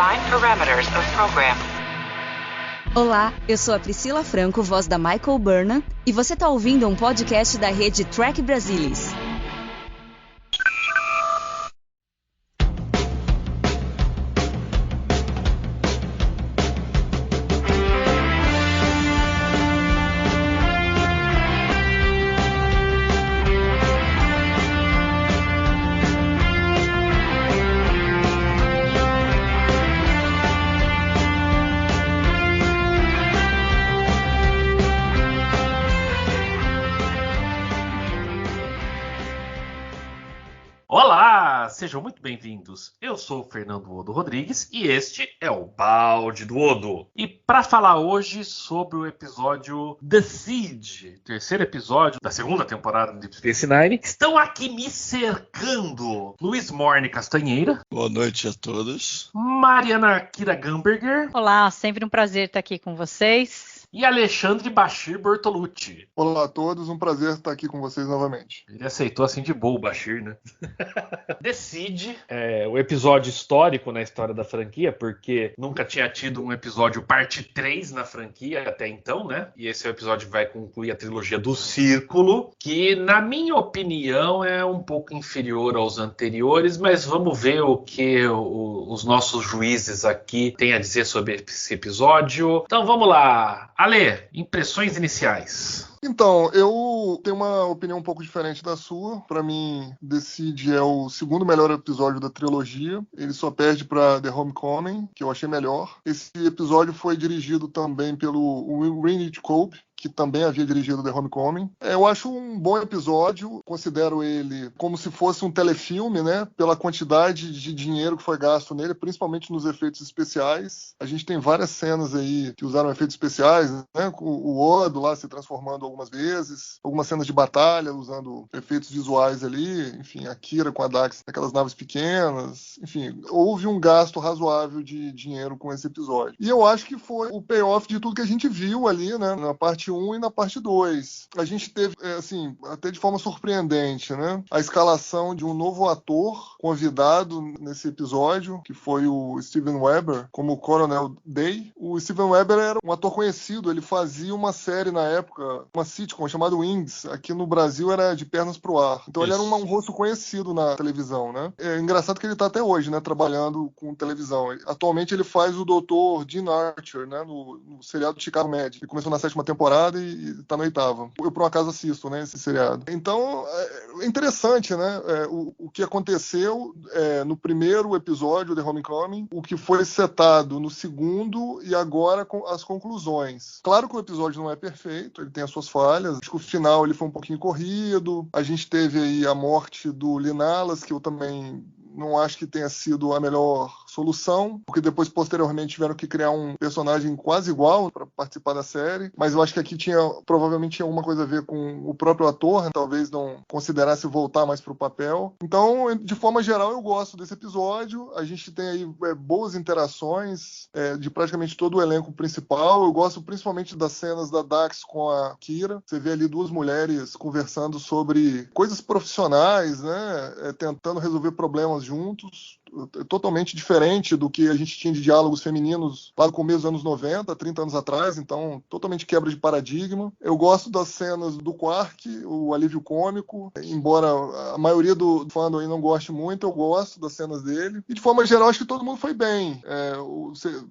Define parameters of program. Olá, eu sou a Priscila Franco, voz da Michael Burnham, e você está ouvindo um podcast da rede Trek Brasilis. Olá, sejam muito bem-vindos. Eu sou o Fernando Odo Rodrigues e este é o Balde do Odo. E para falar hoje sobre o episódio The Siege, terceiro episódio da segunda temporada de Deep Space Nine, estão aqui me cercando Luiz Morne Castanheira. Boa noite a todos. Mariana Kira Gamberger. Olá, sempre um prazer estar aqui com vocês. E Alexandre Bashir Bortolucci. Olá a todos, um prazer estar aqui com vocês novamente. Ele aceitou assim de boa o Bashir, né? Decide o episódio histórico na história da franquia, porque nunca tinha tido um episódio parte 3 na franquia até então, né? E esse é o episódio que vai concluir a trilogia do Círculo, que na minha opinião é um pouco inferior aos anteriores, mas vamos ver o que os nossos juízes aqui têm a dizer sobre esse episódio. Então vamos lá. Ale, impressões iniciais. Então, eu tenho uma opinião um pouco diferente da sua. Para mim, Decide é o segundo melhor episódio da trilogia. Ele só perde para The Homecoming, que eu achei melhor. Esse episódio foi dirigido também pelo Rinich Cope, que também havia dirigido The Homecoming. Eu acho um bom episódio, considero ele como se fosse um telefilme, né? Pela quantidade de dinheiro que foi gasto nele, principalmente nos efeitos especiais. A gente tem várias cenas aí que usaram efeitos especiais, né? O Odo lá se transformando algumas vezes, algumas cenas de batalha usando efeitos visuais ali, enfim, a Kira com a Dax naquelas naves pequenas, enfim, houve um gasto razoável de dinheiro com esse episódio. E eu acho que foi o payoff de tudo que a gente viu ali, né? Na parte 1 e na parte 2. A gente teve, assim, até de forma surpreendente, né? A escalação de um novo ator convidado nesse episódio, que foi o Steven Weber, como Coronel Day. O Steven Weber era um ator conhecido, ele fazia uma série na época, uma sitcom chamada Wings, aqui no Brasil era De Pernas pro Ar. Então ele era um rosto conhecido na televisão, né? É engraçado que ele tá até hoje, né? Trabalhando com televisão. Atualmente ele faz o Dr. Dean Archer, né? No seriado Chicago Med. Ele começou na 7ª temporada e tá na 8ª. Eu, por um acaso, assisto, né, esse seriado. Então, é interessante, né, o que aconteceu no primeiro episódio, The Homecoming, o que foi setado no segundo e agora com as conclusões. Claro que o episódio não é perfeito, ele tem as suas falhas. Acho que o final ele foi um pouquinho corrido. A gente teve aí a morte do Linalas, que eu também não acho que tenha sido a melhor solução, porque depois, posteriormente, tiveram que criar um personagem quase igual para participar da série, mas eu acho que aqui provavelmente tinha alguma coisa a ver com o próprio ator, né? Talvez não considerasse voltar mais para o papel. Então, de forma geral, eu gosto desse episódio. A gente tem aí boas interações de praticamente todo o elenco principal. Eu gosto principalmente das cenas da Dax com a Kira. Você vê ali duas mulheres conversando sobre coisas profissionais, né? Tentando resolver problemas juntos. Totalmente diferente do que a gente tinha de diálogos femininos lá no começo dos anos 90, 30 anos atrás, então totalmente quebra de paradigma. Eu gosto das cenas do Quark, o alívio cômico, embora a maioria do fandom aí não goste muito, eu gosto das cenas dele. E de forma geral, acho que todo mundo foi bem.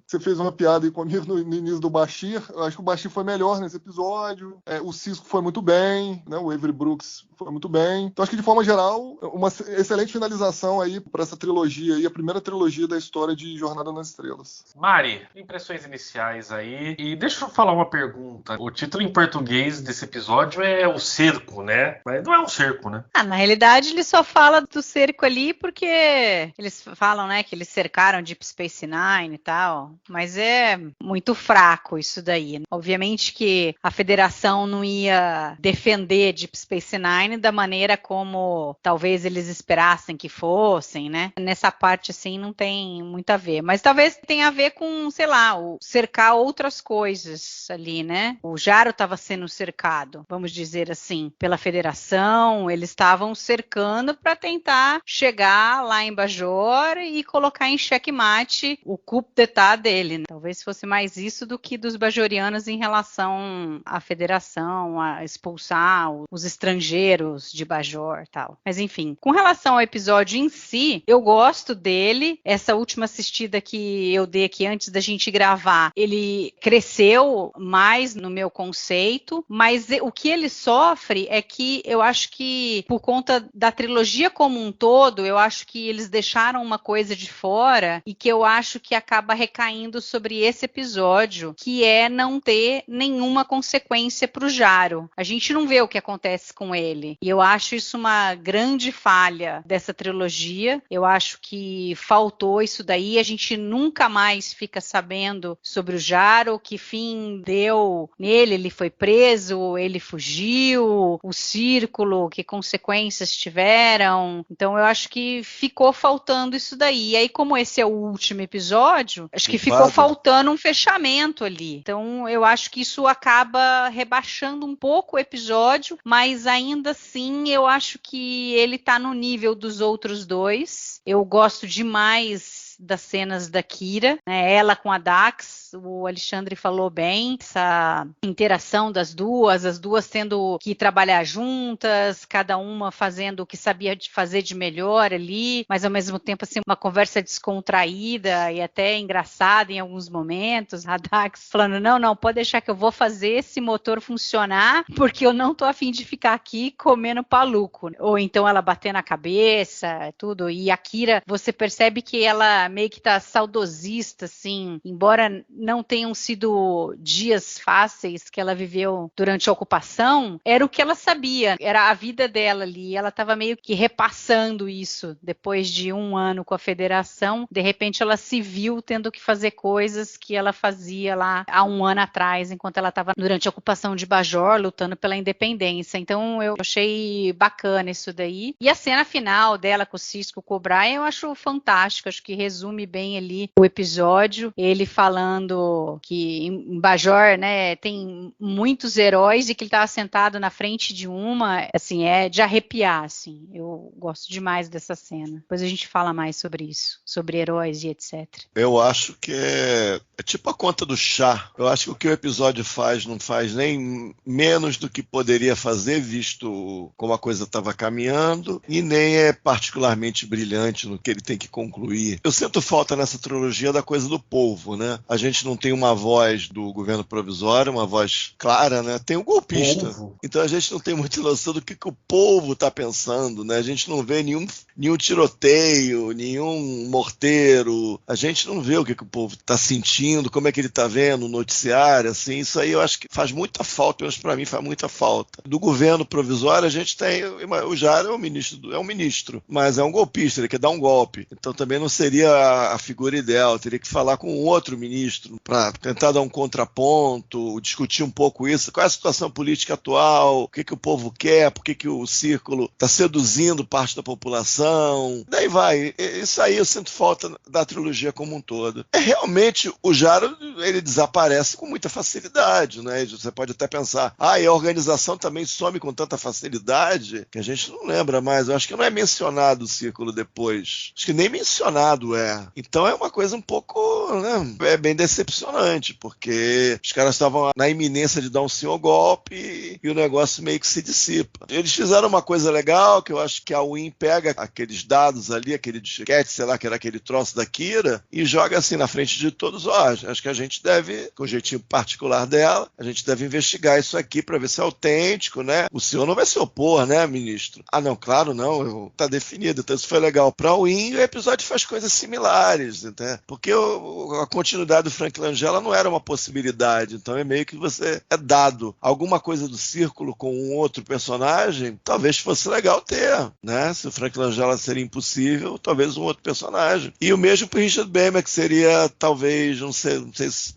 Você fez uma piada aí comigo no início do Bashir, eu acho que o Bashir foi melhor nesse episódio, o Sisko foi muito bem, né? O Avery Brooks foi muito bem. Então acho que de forma geral, uma excelente finalização aí para essa trilogia aí, a primeira trilogia da história de Jornada nas Estrelas. Mari, impressões iniciais aí. E deixa eu falar uma pergunta. O título em português desse episódio é O Cerco, né? Mas não é um cerco, né? Na realidade, ele só fala do cerco ali porque eles falam, né, que eles cercaram Deep Space Nine e tal. Mas é muito fraco isso daí. Obviamente que a Federação não ia defender Deep Space Nine da maneira como talvez eles esperassem que fossem, né? Nessa parte assim não tem muito a ver. Mas talvez tenha a ver com, sei lá, o cercar outras coisas ali, né? O Jaro estava sendo cercado, vamos dizer assim, pela federação. Eles estavam cercando para tentar chegar lá em Bajor e colocar em xeque-mate o coup d'etat dele, né? Talvez fosse mais isso do que dos bajorianos em relação à federação, a expulsar os estrangeiros de Bajor e tal. Mas enfim, com relação ao episódio em si, eu gosto dele. Essa última assistida que eu dei aqui antes da gente gravar, ele cresceu mais no meu conceito, mas o que ele sofre é que eu acho que por conta da trilogia como um todo, eu acho que eles deixaram uma coisa de fora e que eu acho que acaba recaindo sobre esse episódio, que é não ter nenhuma consequência pro Jaro. A gente não vê o que acontece com ele. E eu acho isso uma grande falha dessa trilogia. Eu acho que faltou isso daí. A gente nunca mais fica sabendo sobre o Jaro, que fim deu nele. Ele foi preso, ele fugiu, o círculo, que consequências tiveram. Então eu acho que ficou faltando isso daí. E aí, como esse é o último episódio, acho que ficou faltando um fechamento ali. Então eu acho que isso acaba rebaixando um pouco o episódio, mas ainda assim eu acho que ele tá no nível dos outros dois. Eu gosto demais das cenas da Kira, né? Ela com a Dax, o Alexandre falou bem, essa interação das duas, as duas tendo que trabalhar juntas, cada uma fazendo o que sabia fazer de melhor ali, mas ao mesmo tempo assim, uma conversa descontraída e até engraçada em alguns momentos. A Dax falando, não, pode deixar que eu vou fazer esse motor funcionar, porque eu não tô a fim de ficar aqui comendo paluco. Ou então ela bater na cabeça, tudo. E a Kira, você percebe que ela meio que tá saudosista, assim, embora não tenham sido dias fáceis que ela viveu durante a ocupação, era o que ela sabia, era a vida dela ali, ela estava meio que repassando isso, depois de 1 ano com a federação, de repente ela se viu tendo que fazer coisas que ela fazia lá há 1 ano atrás, enquanto ela estava durante a ocupação de Bajor, lutando pela independência. Então eu achei bacana isso daí, e a cena final dela com o Sisko, com o Brian, eu acho fantástico, acho que resume bem ali o episódio, ele falando que em Bajor, né, tem muitos heróis e que ele estava sentado na frente de uma, assim, é de arrepiar, assim. Eu gosto demais dessa cena. Depois a gente fala mais sobre isso, sobre heróis e etc. Eu acho que é tipo a conta do chá. Eu acho que o que o episódio faz não faz nem menos do que poderia fazer, visto como a coisa estava caminhando, e nem é particularmente brilhante no que ele tem que concluir. Eu sinto falta nessa trilogia da coisa do povo, né? A gente não tem uma voz do governo provisório, uma voz clara, né? Tem o golpista. Povo. Então a gente não tem muita noção do que o povo está pensando, né? A gente não vê nenhum tiroteio, nenhum morteiro. A gente não vê o que o povo está sentindo, como é que ele está vendo o noticiário, assim. Isso aí eu acho que faz muita falta, pelo menos para mim faz muita falta. Do governo provisório a gente tem, o Jaro é um ministro, mas é um golpista, ele quer dar um golpe. Então também não seria a figura ideal, teria que falar com outro ministro para tentar dar um contraponto, discutir um pouco isso, qual é a situação política atual, o que o povo quer, por que o círculo está seduzindo parte da população, daí vai. Isso aí eu sinto falta da trilogia como um todo. Realmente o Jaro, ele desaparece com muita facilidade, né? Você pode até pensar, e a organização também some com tanta facilidade que a gente não lembra mais. Eu acho que não é mencionado o círculo depois, acho que nem mencionado é. Então é uma coisa um pouco, né, é bem decepcionante, porque os caras estavam na iminência de dar um senhor golpe e o negócio meio que se dissipa. Eles fizeram uma coisa legal, que eu acho que a Win pega aqueles dados ali, aquele disquete, sei lá, que era aquele troço da Kira, e joga assim na frente de todos. Acho que a gente deve, com o jeitinho particular dela, a gente deve investigar isso aqui para ver se é autêntico, né? O senhor não vai se opor, né, ministro? Não, claro, não, tá definido. Então isso foi legal. Pra Win, o episódio faz coisas similares, né? Porque a continuidade do Frank Langella não era uma possibilidade, então é meio que você é dado. Alguma coisa do círculo com um outro personagem, talvez fosse legal ter, né? Se o Frank Langella ela seria impossível, talvez um outro personagem. E o mesmo para Richard Beymer, que seria talvez, não sei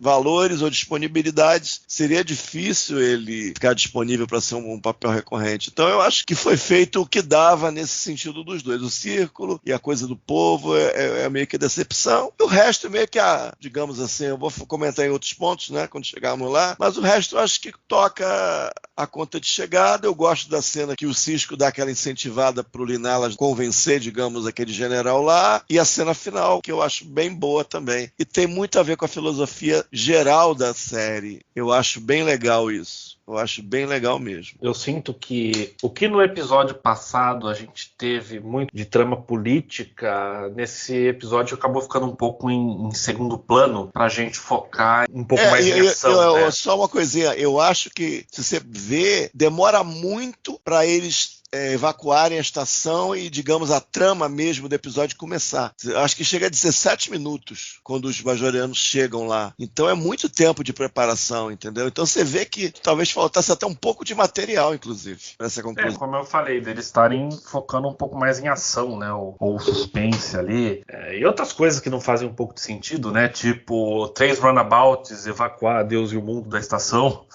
valores ou disponibilidades, seria difícil ele ficar disponível para ser um papel recorrente. Então eu acho que foi feito o que dava nesse sentido dos dois. O Círculo e a coisa do povo é meio que decepção. E o resto é meio que, digamos assim, eu vou comentar em outros pontos, né, quando chegarmos lá, mas o resto eu acho que toca a conta de chegada. Eu gosto da cena que o Cisco dá aquela incentivada pro Linalas convencer, digamos, aquele general lá, e a cena final, que eu acho bem boa também. E tem muito a ver com a filosofia geral da série. Eu acho bem legal isso. Eu acho bem legal mesmo. Eu sinto que o que no episódio passado a gente teve muito de trama política, nesse episódio acabou ficando um pouco em segundo plano, pra gente focar um pouco mais em ação. Né? Só uma coisinha, eu acho que, se você vê, demora muito pra eles evacuarem a estação e, digamos, a trama mesmo do episódio começar. Acho que chega a 17 minutos quando os bajorianos chegam lá. Então é muito tempo de preparação, entendeu? Então você vê que talvez faltasse até um pouco de material, inclusive, para essa conclusão. Como eu falei, deles estarem focando um pouco mais em ação, né? Ou suspense ali. E outras coisas que não fazem um pouco de sentido, né? Tipo, 3 runabouts, evacuar Deus e o mundo da estação.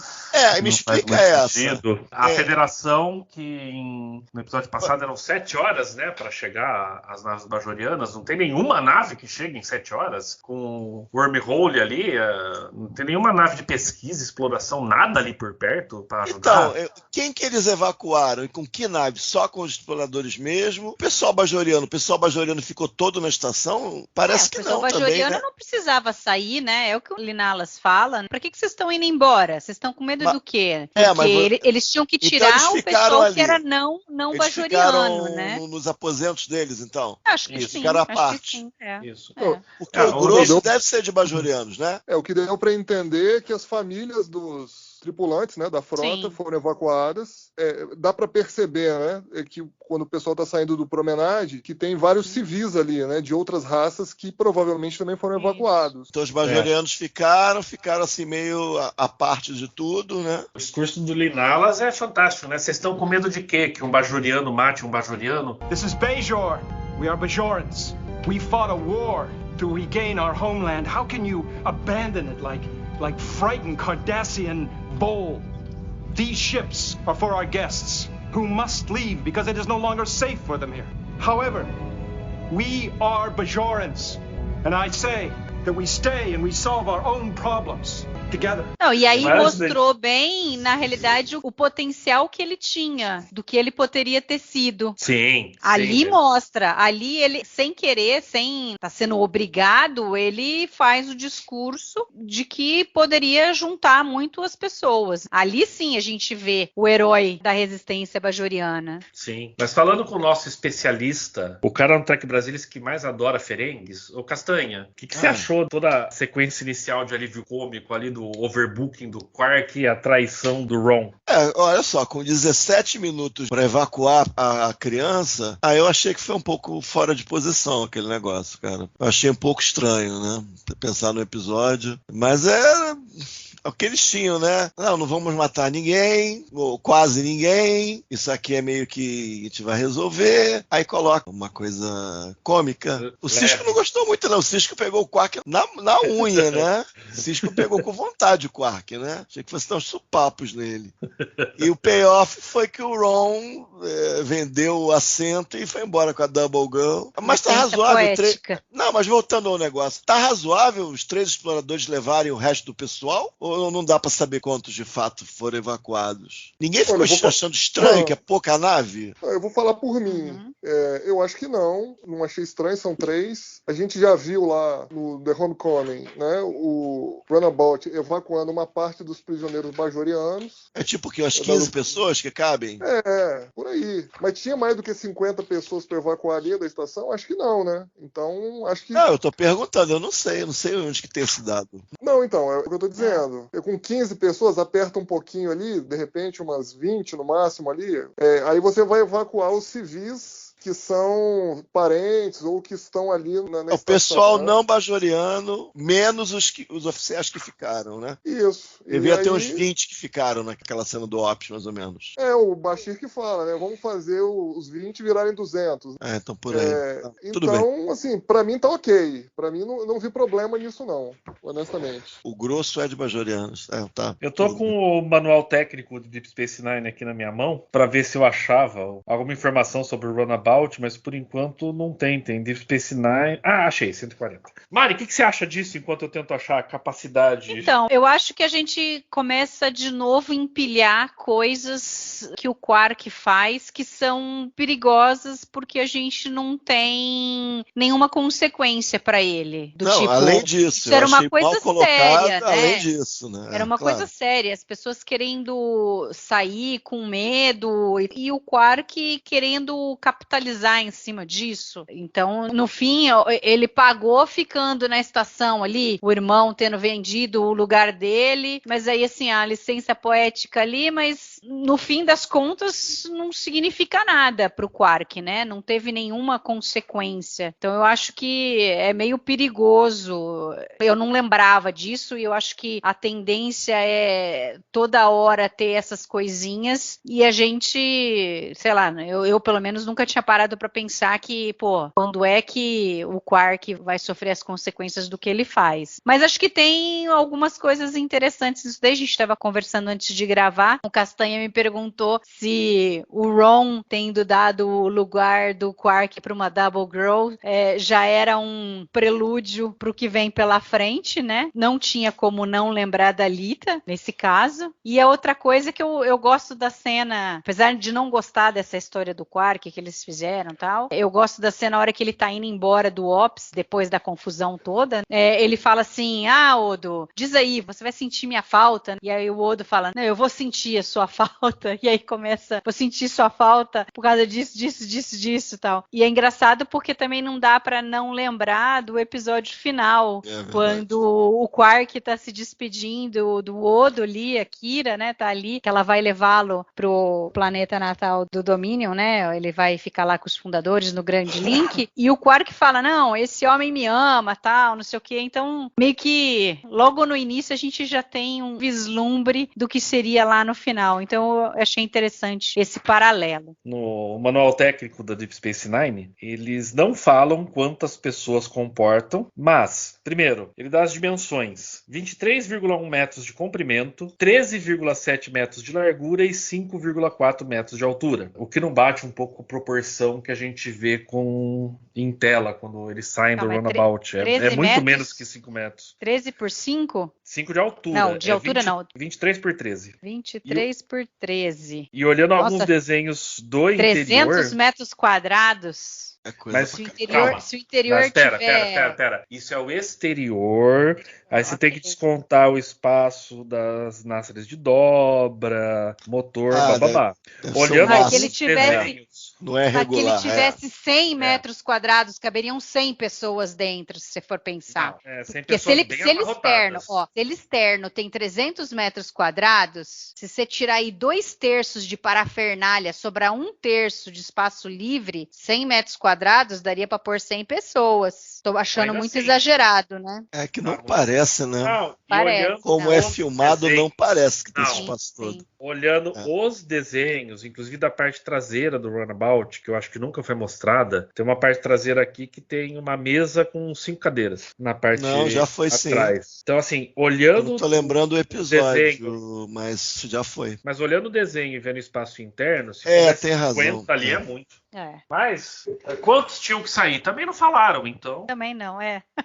Me explica essa. Sentido. A federação, que no episódio passado eram 7 horas, né, para chegar às naves bajorianas, não tem nenhuma nave que chegue em 7 horas, com wormhole ali, não tem nenhuma nave de pesquisa, exploração, nada ali por perto para ajudar. Então, quem que eles evacuaram e com que nave? Só com os exploradores mesmo? O pessoal bajoriano ficou todo na estação? Parece que não também, né? O pessoal bajoriano não precisava sair, né? É o que o Linalas fala. Pra que vocês estão indo embora? Vocês estão com medo do quê? Porque eles tinham que tirar então o pessoal ali. Que era não eles bajoriano, né? Nos aposentos deles, então? Acho que sim. Ficaram à parte. Sim, Isso. Porque o grosso deve ser de bajorianos, né? O que deu para entender é que as famílias dos tripulantes, né, da frota foram evacuadas. Dá para perceber, né, que quando o pessoal está saindo do promenade, que tem vários civis ali, né, de outras raças que provavelmente também foram evacuados. Então os bajorianos ficaram assim meio à parte de tudo, né? O discurso do Linalas é fantástico, né? Vocês estão com medo de quê? Que um bajoriano mate um bajoriano? This is Bajor. We are Bajorans. We fought a war to regain our homeland. How can you abandon it like frightened Cardassian bold? These ships are for our guests, who must leave because it is no longer safe for them here. However, we are Bajorans, and I say that we stay and we solve our own problems together. Não, e aí mostrou bem, na realidade, o potencial que ele tinha, do que ele poderia ter sido. Sim. Ali mostra, ali ele, sem querer, sem estar sendo obrigado, ele faz o discurso de que poderia juntar muito as pessoas. Ali sim a gente vê o herói da resistência bajoriana. Sim. Mas falando com o nosso especialista, o cara no Trek Brasilis que mais adora Ferengues, o Castanha, o que você achou toda a sequência inicial de alívio cômico ali do overbooking do Quark e a traição do Ron? Olha só, com 17 minutos para evacuar a criança, aí eu achei que foi um pouco fora de posição aquele negócio, cara. Eu achei um pouco estranho, né? Pensar no episódio. Mas o que eles tinham, né? Não vamos matar ninguém, ou quase ninguém. Isso aqui é meio que a gente vai resolver. Aí coloca uma coisa cômica. O Cisco não gostou muito, não. O Cisco pegou o Quark na unha, né? O Cisco pegou com vontade o Quark, né? Achei que fosse dar uns supapos nele. E o payoff foi que o Ron vendeu o assento e foi embora com a Double Girl. Mas tá razoável. Não, mas voltando ao negócio. Tá razoável os 3 exploradores levarem o resto do pessoal? Ou não dá pra saber quantos de fato foram evacuados? Ninguém ficou achando estranho que é pouca nave? Eu vou falar por mim. Eu acho que não achei estranho, são 3. A gente já viu lá no The Homecoming, né, o Runabout evacuando uma parte dos prisioneiros bajorianos. É tipo que umas 15 pessoas que cabem? Por aí. Mas tinha mais do que 50 pessoas para evacuar ali da estação? Acho que não, né? Então, acho que... Não, eu tô perguntando, eu não sei onde que tem esse dado. Não, então, é o que eu tô dizendo. Com 15 pessoas, aperta um pouquinho ali, de repente umas 20 no máximo ali, aí você vai evacuar os civis que são parentes ou que estão ali na O estação, pessoal né? não bajoriano, menos os oficiais que ficaram, né? Isso. Devia ter uns 20 que ficaram naquela cena do Ops, mais ou menos. É o Bashir que fala, né? Vamos fazer os 20 virarem 200. Então por aí. Tudo Então, bem. assim, pra mim tá ok. Pra mim não vi problema nisso, não, honestamente. O grosso é de bajorianos. Tá. Eu tô Tudo com bem. o manual técnico de Deep Space Nine aqui na minha mão pra ver se eu achava alguma informação sobre o Runabout, mas por enquanto não tem. Tem Deep Space Nine. Achei, 140. Mari, o que você acha disso enquanto eu tento achar a capacidade? Então, eu acho que a gente começa de novo a empilhar coisas que o Quark faz que são perigosas porque a gente não tem nenhuma consequência pra ele. Além disso, isso era eu uma achei coisa mal colocado, séria, né? além disso, né? Era uma claro. coisa séria, as pessoas querendo sair com medo e o Quark querendo capitalizar em cima disso. Então, no fim, ele pagou ficando na estação ali, o irmão tendo vendido o lugar dele, mas aí assim, a licença poética ali, mas no fim das contas não significa nada pro Quark, né? Não teve nenhuma consequência. Então eu acho que é meio perigoso. Eu não lembrava disso e eu acho que a tendência é toda hora ter essas coisinhas e a gente, sei lá, eu pelo menos nunca tinha parado para pensar que, quando é que o Quark vai sofrer as consequências do que ele faz. Mas acho que tem algumas coisas interessantes nisso daí. A gente estava conversando antes de gravar, o Castanha me perguntou se o Ron tendo dado o lugar do Quark para uma Double Girl já era um prelúdio para o que vem pela frente, né? Não tinha como não lembrar da Lita, nesse caso. E a outra coisa que eu gosto da cena, apesar de não gostar dessa história do Quark que eles fizeram e tal, eu gosto da cena na hora que ele tá indo embora do Ops, depois da confusão toda, ele fala assim, Odo, diz aí, você vai sentir minha falta? E aí o Odo fala, não, eu vou sentir a sua falta. E aí começa, vou sentir sua falta por causa disso e tal. E é engraçado porque também não dá pra não lembrar do episódio final, quando o Quark tá se despedindo do Odo ali, a Kira, né, tá ali, que ela vai levá-lo pro planeta natal do Dominion, né, ele vai ficar lá com os fundadores no Grande Link, e o Quark fala, não, esse homem me ama, tal, não sei o que, então meio que logo no início a gente já tem um vislumbre do que seria lá no final, então eu achei interessante esse paralelo. No manual técnico da Deep Space Nine, eles não falam quantas pessoas comportam, mas, primeiro, ele dá as dimensões: 23,1 metros de comprimento, 13,7 metros de largura e 5,4 metros de altura. O que não bate um pouco com a proporção que a gente vê em tela quando eles saem do Runabout. É muito menos que 5 metros. 13 por 5? 5 de altura. Não, de altura não. 23 por 13. 23 por 13. E olhando alguns desenhos do 300 interior... metros quadrados. Mas se o interior mas, pera. Isso é o exterior. Aí você tem que descontar o espaço das náceres de dobra, motor, bababá. Olhando alguns desenhos... Não é regular. Que ele tivesse 100 metros quadrados, caberiam 100 pessoas dentro, se você for pensar. Não, 100 porque pessoas se ele externo tem 300 metros quadrados, se você tirar aí 2/3 de parafernália, sobrar 1/3 de espaço livre, 100 metros quadrados daria para pôr 100 pessoas. Estou achando muito exagerado, né? É que não parece, né? Não, parece. Como é filmado, não parece que tem esse espaço todo. Olhando os desenhos, inclusive da parte traseira do Runabout, que eu acho que nunca foi mostrada, tem uma parte traseira aqui que tem uma mesa com 5 cadeiras na parte já foi atrás. Sim. Então, assim, olhando... Eu não tô lembrando o episódio, desenho, mas já foi. Mas olhando o desenho e vendo o espaço interno, se tem razão. ali é muito. Mas quantos tinham que sair? Também não falaram, então. Também não,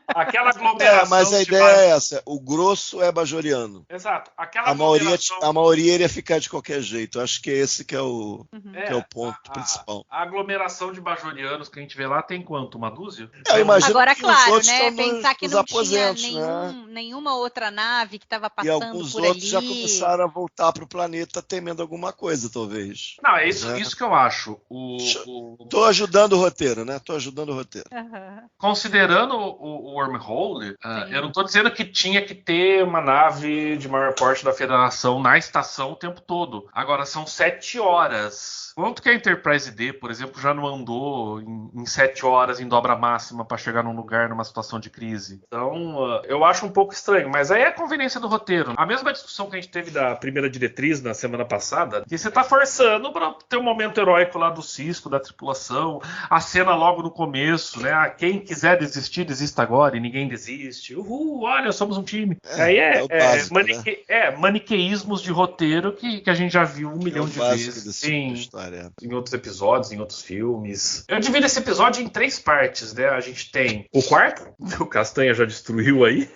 Aquela aglomeração. Mas a ideia é essa: o grosso é bajoriano. Exato. A maioria iria ficar de qualquer jeito. Acho que é esse que é o, que é o ponto principal. A aglomeração de bajorianos que a gente vê lá tem quanto? Uma dúzia? Eu imagino agora, que claro, os outros né? estão Pensar que não tinha né? nenhuma outra nave que estava passando por ali. E alguns outros já começaram a voltar para o planeta temendo alguma coisa, talvez. Não, é isso que eu acho. Tô ajudando o roteiro, né? Considerando o wormhole, eu não tô dizendo que tinha que ter uma nave de maior porte da Federação na estação o tempo todo. Agora, são 7 horas. Quanto que a Enterprise D, por exemplo, já não andou em 7 horas em dobra máxima para chegar num lugar numa situação de crise? Então, eu acho um pouco estranho, mas aí é a conveniência do roteiro. A mesma discussão que a gente teve da primeira diretriz na semana passada, que você tá forçando para ter um momento heróico lá do Cisco, da tripulação, a cena logo no começo, né? Quem quiser desistir, desista agora, e ninguém desiste. Uhul, olha, somos um time. Aí o básico, maniqueísmos de roteiro que a gente já viu 1 milhão de vezes. Em outros episódios, em outros filmes. Eu divido esse episódio em 3 partes, né? A gente tem o quarto, o Castanha já destruiu aí.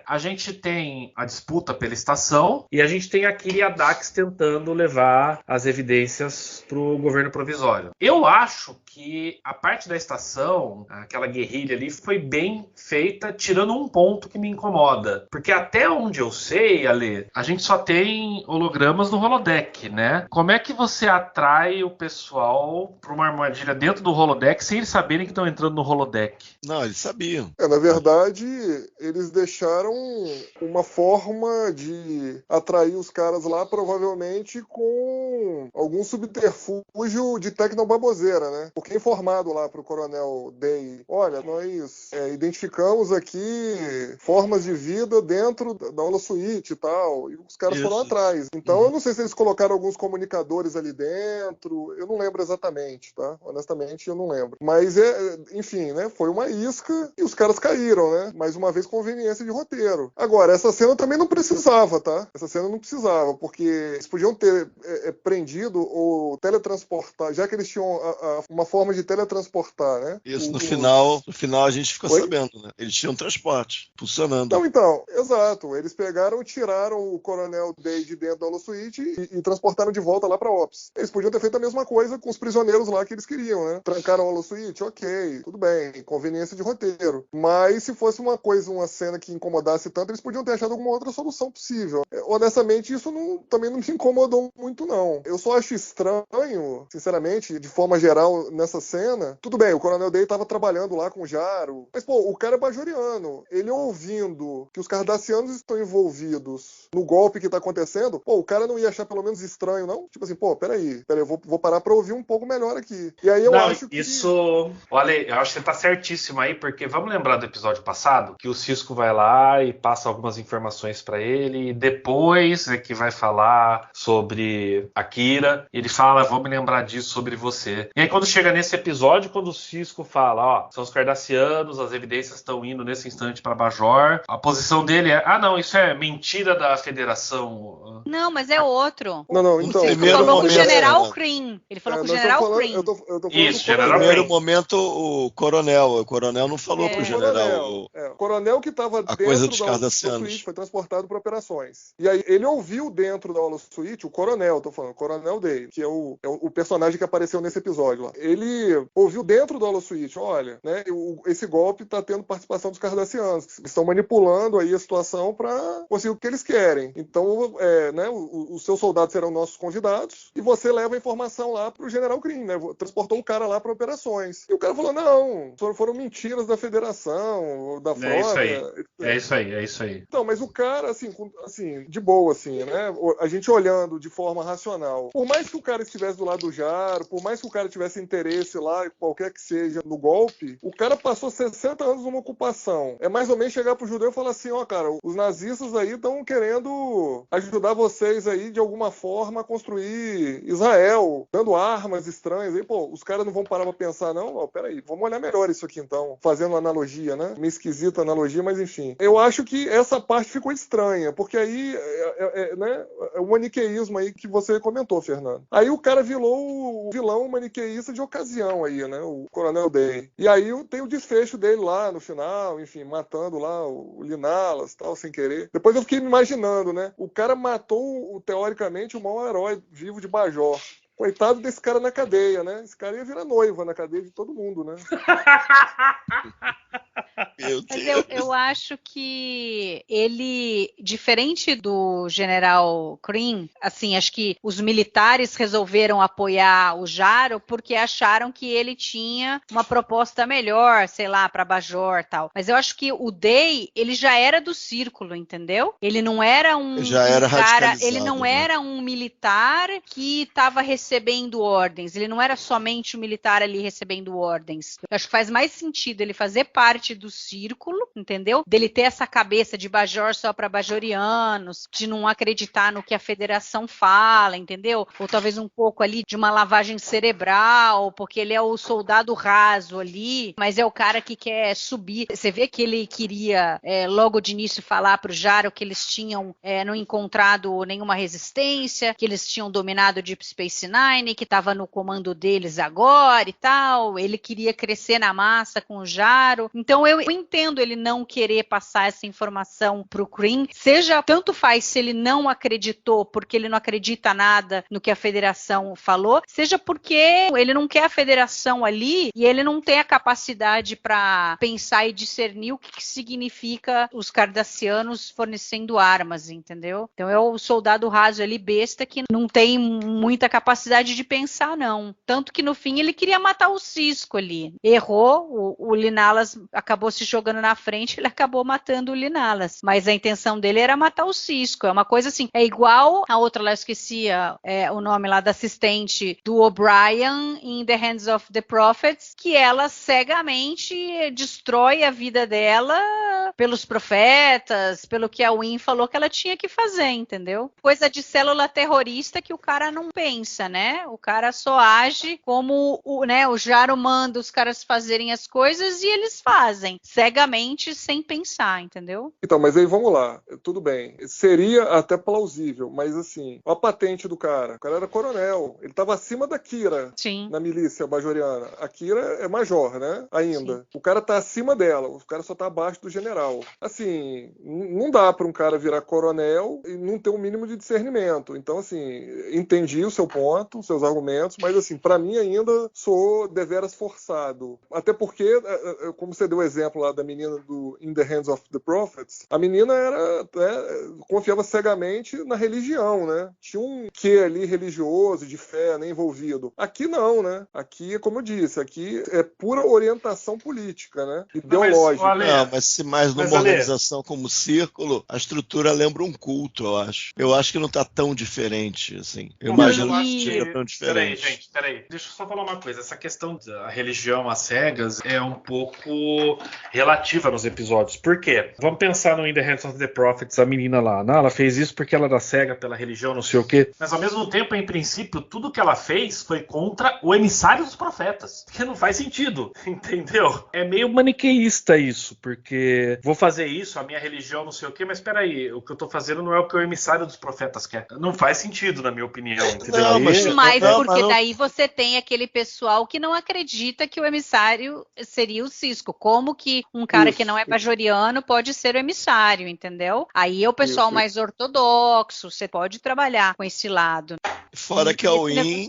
A gente tem a disputa pela estação e a gente tem a Kira e a Dax tentando levar as evidências pro governo provisório. Eu acho que a parte da estação, aquela guerrilha ali, foi bem feita, tirando um ponto que me incomoda. Porque até onde eu sei, Ale, a gente só tem hologramas no holodeck, né? Como é que você atrai o pessoal para uma armadilha dentro do holodeck sem eles saberem que estão entrando no holodeck? Não, eles sabiam. Na verdade, eles deixaram uma forma de atrair os caras lá, provavelmente com algum subterfúgio de tecnobaboseira, né? Porque informado lá pro Coronel Day, olha, nós identificamos aqui formas de vida dentro da holosuite e tal, e os caras foram atrás. Então eu não sei se eles colocaram alguns comunicadores ali dentro, eu não lembro exatamente, tá? Honestamente, eu não lembro. Mas, enfim, né? Foi uma isca e os caras caíram, né? Mais uma vez, conveniência de roteiro. Agora, essa cena também não precisava, tá? Essa cena não precisava, porque eles podiam ter prendido ou teletransportar, já que eles tinham uma forma de teletransportar, né? Isso, no final a gente ficou sabendo, né? Eles tinham transporte funcionando. Então, exato. Eles pegaram e tiraram o Coronel Day de dentro da holosuite e transportaram de volta lá pra Ops. Eles podiam ter feito a mesma coisa com os prisioneiros lá que eles queriam, né? Trancaram a holosuite, ok, tudo bem, conveniência de roteiro. Mas se fosse uma cena que incomodasse tanto, eles podiam ter achado alguma outra solução possível. Honestamente, isso também não me incomodou muito, não. Eu só acho estranho, sinceramente, de forma geral, nessa cena. Tudo bem, o Coronel Day estava trabalhando lá com o Jaro, mas, pô, o cara é bajoriano. Ele ouvindo que os cardassianos estão envolvidos no golpe que tá acontecendo, pô, o cara não ia achar pelo menos estranho, não? Tipo assim, pô, peraí, eu vou parar pra ouvir um pouco melhor aqui. E aí eu acho que... Isso... Olha, eu acho que você tá certíssimo aí, porque vamos lembrar do episódio passado, que o Cisco vai lá e passa algumas informações pra ele, e depois é que vai falar sobre a Kira, ele fala, vou me lembrar disso sobre você. E aí quando chega nesse episódio, quando o Cisco fala, ó, são os cardassianos, as evidências estão indo nesse instante pra Bajor, a posição dele é, não, isso é mentira da Federação. Não, mas é outro. Não, então... Ele falou com o General Cream. Ele falou com o General Cream. Isso, General No primeiro Cream. momento, o coronel não falou pro general. O coronel que estava dentro coisa dos da cardassianos. holosuite foi transportado para operações. E aí ele ouviu dentro da holosuite, o coronel, tô falando, o Coronel Day, que é o personagem que apareceu nesse episódio lá. Ele ouviu dentro da holosuite, olha, né, esse golpe tá tendo participação dos cardassianos, que estão manipulando aí a situação para conseguir o que eles querem. Então, né, os seus soldados serão nossos convidados e você leva a informação lá pro General Cream, né? Transportou o cara lá para operações. E o cara falou, não, foram mentiras da Federação, da frota. É isso aí. Então, mas o cara, assim, de boa, assim, né? A gente olhando de forma racional. Por mais que o cara estivesse do lado do Jaro, por mais que o cara tivesse interesse lá, qualquer que seja, no golpe, o cara passou 60 anos numa ocupação. É mais ou menos chegar pro judeu e falar assim, ó, cara, os nazistas aí estão querendo ajudar vocês aí, de alguma forma, a construir Israel, dando armas estranhas. Aí, pô, os caras não vão parar pra pensar, não? Ó, peraí, vamos olhar melhor isso aqui, então. Fazendo uma analogia, né? Meio esquisita a analogia, mas enfim. Eu acho que essa parte ficou estranha, porque aí né, é o maniqueísmo aí que você comentou, Fernando. Aí o cara virou o vilão maniqueísta de ocasião aí, né? O Coronel Day. E aí tem o desfecho dele lá no final, enfim, matando lá o Linalas, tal, sem querer. Depois eu fiquei me imaginando, né? O cara matou, teoricamente, o maior herói vivo de Bajor. Coitado desse cara na cadeia, né? Esse cara ia virar noiva na cadeia de todo mundo, né? Meu Mas Deus. eu acho que ele, diferente do General Kryn, assim, acho que os militares resolveram apoiar o Jaro porque acharam que ele tinha uma proposta melhor, sei lá, para Bajor e tal. Mas eu acho que o Day, ele já era do círculo, entendeu? Ele não era Já era cara, ele radicalizado, não né? era um militar que estava recebendo ordens. Ele não era somente um militar ali recebendo ordens. Eu acho que faz mais sentido ele fazer parte do círculo, entendeu? Dele ter essa cabeça de Bajor só para bajorianos, de não acreditar no que a federação fala, entendeu? Ou talvez um pouco ali de uma lavagem cerebral, porque ele é o soldado raso ali, mas é o cara que quer subir. Você vê que ele queria logo de início falar pro Jaro que eles tinham não encontrado nenhuma resistência, que eles tinham dominado Deep Space Nine, que estava no comando deles agora e tal. Ele queria crescer na massa com o Jaro. Então eu entendo ele não querer passar essa informação pro Kryn. Seja, tanto faz se ele não acreditou porque ele não acredita nada no que a federação falou, seja porque ele não quer a federação ali e ele não tem a capacidade para pensar e discernir o que significa os cardassianos fornecendo armas, entendeu? Então é o soldado raso ali, besta, que não tem muita capacidade de pensar, não. Tanto que no fim ele queria matar o Sisko ali. Errou, o Linalas acabou se jogando na frente, ele acabou matando o Linalas. Mas a intenção dele era matar o Sisko. É uma coisa assim, é igual a outra lá, eu esqueci o nome lá da assistente do O'Brien em The Hands of the Prophets, que ela cegamente destrói a vida dela pelos profetas, pelo que a Wynn falou que ela tinha que fazer, entendeu? Coisa de célula terrorista que o cara não pensa, né? O cara só age como o Jaro manda os caras fazerem as coisas e eles fazem, cegamente, sem pensar, entendeu? Então, mas aí vamos lá, tudo bem. Seria até plausível, mas assim, a patente do cara. O cara era coronel, ele estava acima da Kira. Sim. Na milícia bajoriana. A Kira é major, né? Ainda. Sim. O cara tá acima dela, o cara só tá abaixo do general. Assim, não dá para um cara virar coronel e não ter um mínimo de discernimento. Então, assim, entendi o seu ponto, os seus argumentos, mas assim, para mim ainda sou deveras forçado. Até porque, como você deu o exemplo lá da menina do In the Hands of the Prophets, a menina confiava cegamente na religião, né? Tinha um quê ali religioso, de fé, né, envolvido. Aqui não, né? Aqui, como eu disse, aqui é pura orientação política, né? Ideológica. Mas numa organização como o Círculo, a estrutura lembra um culto, eu acho. Eu acho que não tá tão diferente, assim. Eu imagino que esteja tão diferente. Peraí. Deixa eu só falar uma coisa. Essa questão da religião às cegas é um pouco relativa nos episódios. Por quê? Vamos pensar no In the Hands of the Prophets, a menina lá. Não, ela fez isso porque ela era cega pela religião, não sei o quê. Mas ao mesmo tempo, em princípio, tudo que ela fez foi contra o emissário dos profetas. Que não faz sentido, entendeu? É meio maniqueísta isso, porque vou fazer isso, a minha religião, não sei o quê, mas peraí, o que eu tô fazendo não é o que o emissário dos profetas quer. Não faz sentido, na minha opinião, entendeu? Porque daí você tem aquele pessoal que não acredita que o emissário seria o Sisko. Como que um cara que não é bajoriano pode ser o emissário, entendeu? Aí é o pessoal mais ortodoxo, você pode trabalhar com esse lado. Fora que a Wynn...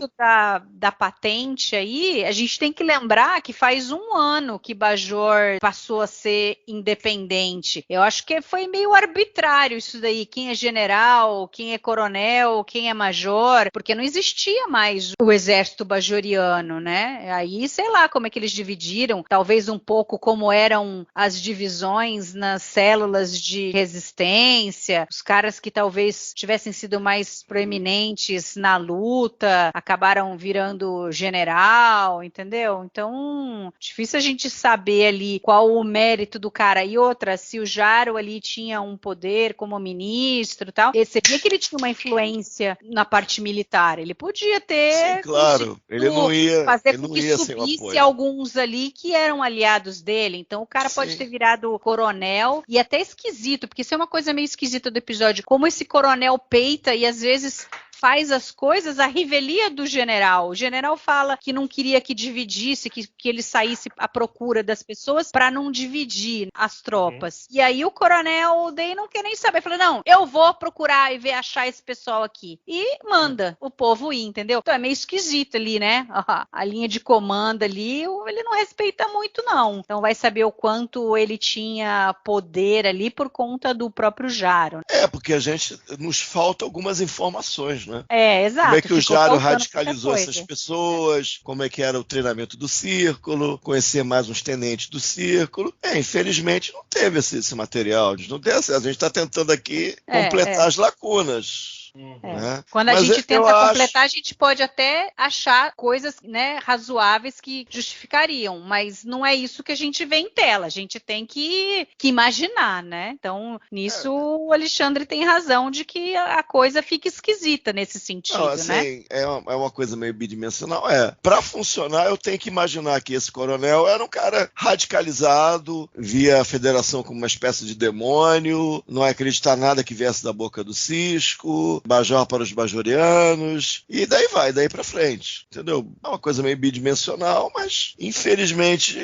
da patente aí, a gente tem que lembrar que faz um ano que Bajor passou a ser independente. Eu acho que foi meio arbitrário isso daí. Quem é general, quem é coronel, quem é major, porque não existia mais o exército bajoriano, né? Aí, sei lá como é que eles dividiram, talvez um pouco como eram as divisões nas células de resistência, os caras que talvez tivessem sido mais proeminentes na luta, acabaram virando general, entendeu? Então, difícil a gente saber ali qual o mérito do cara. E outra, se o Jaro ali tinha um poder como ministro e tal, você via que ele tinha uma influência na parte militar. Ele podia ter... Sim, claro. Ele não ia fazer com que subisse alguns ali que eram aliados dele. Então, o cara pode ter virado coronel. E até esquisito, porque isso é uma coisa meio esquisita do episódio. Como esse coronel peita e às vezes faz as coisas à revelia do general. O general fala que não queria que dividisse, que ele saísse à procura das pessoas para não dividir as tropas. E aí o coronel Day não quer nem saber. Fala, não, eu vou procurar e achar esse pessoal aqui. E manda o povo ir, entendeu? Então é meio esquisito ali, né? A linha de comando ali, ele não respeita muito, não. Então vai saber o quanto ele tinha poder ali por conta do próprio Jaro. Porque nos falta algumas informações, né? Exato. Como é que o Ficou Jaro faltando radicalizou muita coisa. essas pessoas, como é que era o treinamento do círculo, conhecer mais uns tenentes do círculo. Infelizmente não teve esse material. A gente está tentando aqui completar as lacunas. Né? Quando a gente tenta completar, a gente pode até achar coisas, né, razoáveis que justificariam, mas não é isso que a gente vê em tela. A gente tem que imaginar, né? Então, nisso o Alexandre tem razão de que a coisa fica esquisita nesse sentido, não, assim, né? É uma coisa meio bidimensional. Para funcionar, eu tenho que imaginar que esse coronel era um cara radicalizado, via a federação como uma espécie de demônio, não acreditar nada que viesse da boca do Cisco, Bajor para os bajorianos, e daí pra frente, entendeu? É uma coisa meio bidimensional, mas infelizmente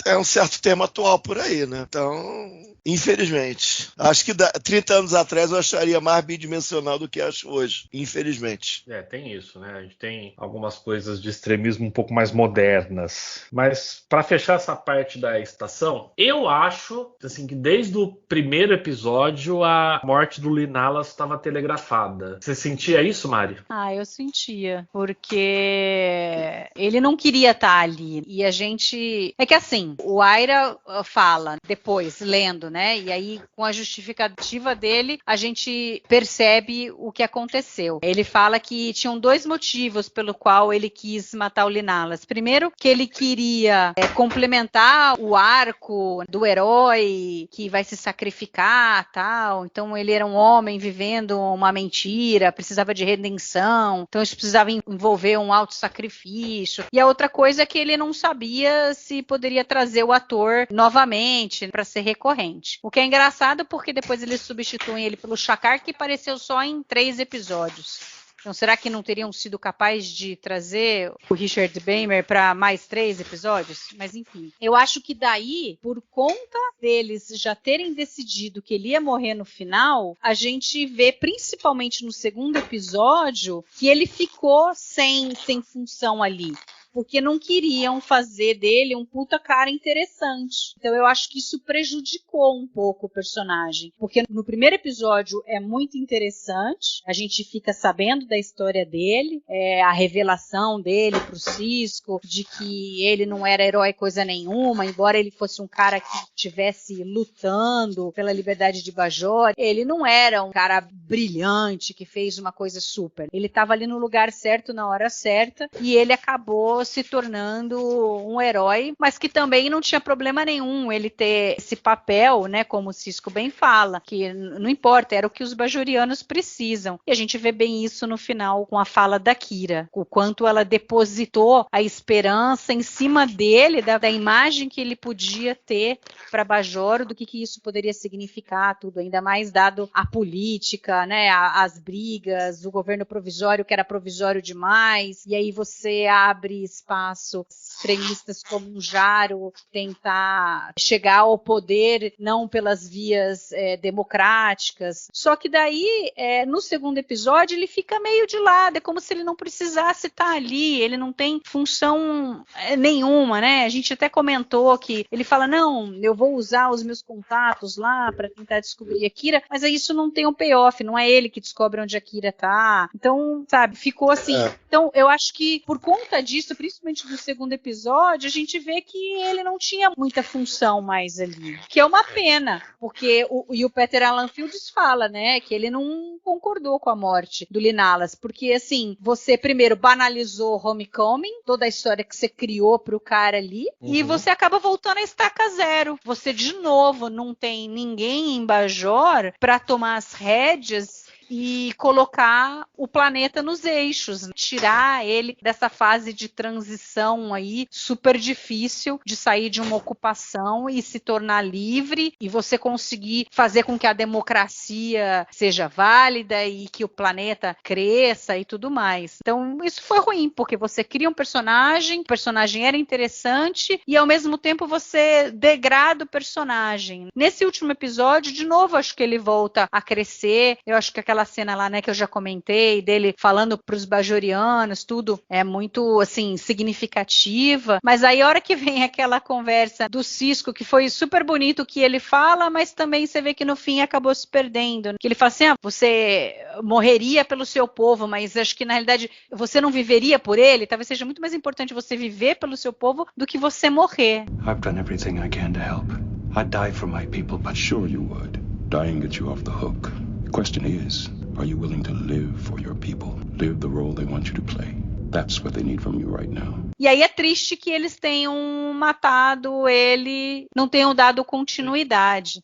é um certo tema atual por aí, né? Então, infelizmente. Acho que 30 anos atrás eu acharia mais bidimensional do que acho hoje, infelizmente. Tem isso, né? A gente tem algumas coisas de extremismo um pouco mais modernas. Mas para fechar essa parte da estação, eu acho assim, que desde o primeiro episódio a morte do Linalas estava telegrafada. Você sentia isso, Mari? Eu sentia, porque ele não queria estar ali. E a gente... É que assim, o Aira fala depois, lendo, né? E aí, com a justificativa dele, a gente percebe o que aconteceu. Ele fala que tinham 2 motivos pelo qual ele quis matar o Linalas. Primeiro, que ele queria complementar o arco do herói que vai se sacrificar, tal. Então, ele era um homem vivendo uma mentira, precisava de redenção, então isso precisava envolver um auto-sacrifício. E a outra coisa é que ele não sabia se poderia trazer o ator novamente para ser recorrente. O que é engraçado porque depois eles substituem ele pelo Shakar, que apareceu só em 3 episódios. Então, será que não teriam sido capazes de trazer o Richard Beymer para mais 3 episódios? Mas, enfim. Eu acho que daí, por conta deles já terem decidido que ele ia morrer no final, a gente vê, principalmente no segundo episódio, que ele ficou sem função ali. Porque não queriam fazer dele um puta cara interessante. Então eu acho que isso prejudicou um pouco o personagem. Porque no primeiro episódio é muito interessante, a gente fica sabendo da história dele, a revelação dele pro Cisco, de que ele não era herói coisa nenhuma, embora ele fosse um cara que estivesse lutando pela liberdade de Bajor, ele não era um cara brilhante, que fez uma coisa super. Ele estava ali no lugar certo, na hora certa, e ele acabou se tornando um herói, mas que também não tinha problema nenhum ele ter esse papel, né, como o Cisco bem fala, que não importa, era o que os bajorianos precisam. E a gente vê bem isso no final com a fala da Kira, o quanto ela depositou a esperança em cima dele, da imagem que ele podia ter para Bajor, do que isso poderia significar, tudo, ainda mais dado a política, né, as brigas, o governo provisório que era provisório demais, e aí você abre espaço extremistas como um Jaro tentar chegar ao poder não pelas vias democráticas. Só que daí, no segundo episódio, ele fica meio de lado, é como se ele não precisasse estar ali, ele não tem função nenhuma, né? A gente até comentou que ele fala, não, eu vou usar os meus contatos lá para tentar descobrir a Kira, mas aí isso não tem um payoff, não é ele que descobre onde a Kira tá. Então, sabe, ficou assim. Então, eu acho que por conta disso, principalmente do segundo episódio, a gente vê que ele não tinha muita função mais ali. Que é uma pena, porque o Peter Alan Fields fala, né, que ele não concordou com a morte do Linalas, porque, assim, você primeiro banalizou Homecoming, toda a história que você criou pro cara ali, e você acaba voltando a estaca zero. Você, de novo, não tem ninguém em Bajor pra tomar as rédeas e colocar o planeta nos eixos, tirar ele dessa fase de transição aí super difícil de sair de uma ocupação e se tornar livre e você conseguir fazer com que a democracia seja válida e que o planeta cresça e tudo mais. Então isso foi ruim, porque você cria um personagem, o personagem era interessante e ao mesmo tempo você degrada o personagem. Nesse último episódio, de novo, acho que ele volta a crescer. Eu acho que aquela cena lá, né, que eu já comentei, dele falando pros bajorianos, tudo é muito, assim, significativa. Mas aí, a hora que vem aquela conversa do Sisko, que foi super bonito o que ele fala, mas também você vê que no fim acabou se perdendo. Que ele fala assim, você morreria pelo seu povo, mas acho que na realidade você não viveria por ele. Talvez seja muito mais importante você viver pelo seu povo do que você morrer. I've done everything I can to help. I'd die for my people, but sure you would. Dying gets you off the hook. The question is, are you willing to live for your people? Live the role they want you to play. That's what they need from you right now. E aí é triste que eles tenham matado ele, não tenham dado continuidade.